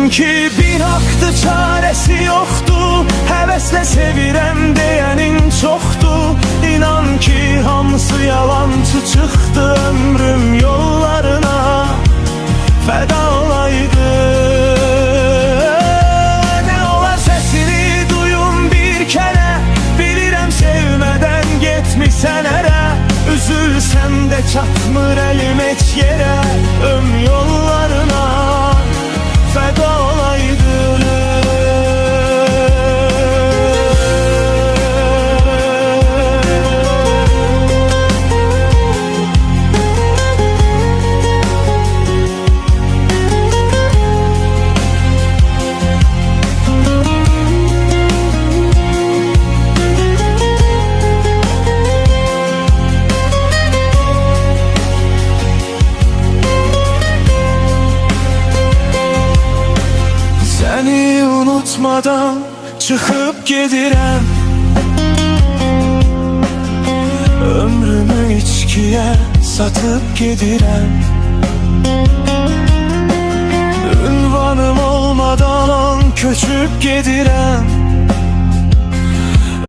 ki bir haktı, çaresi yoktu. Hevesle sevirəm deyənin çoxdu. İnan ki hamısı yalancı çıxdı. Ömrüm yollarına fəda olaydı. Ne olar sesini duyum bir kere. Bilirəm sevmədən getmisən ərə. Üzülsəm də çatmır əlim heç yerə. Yollarına fəda olaydı. Səni unutmadan çıxıb gedirəm. Ömrümü içkiyə satıb gedirəm. Ünvanım olmadan köçüb gedirəm.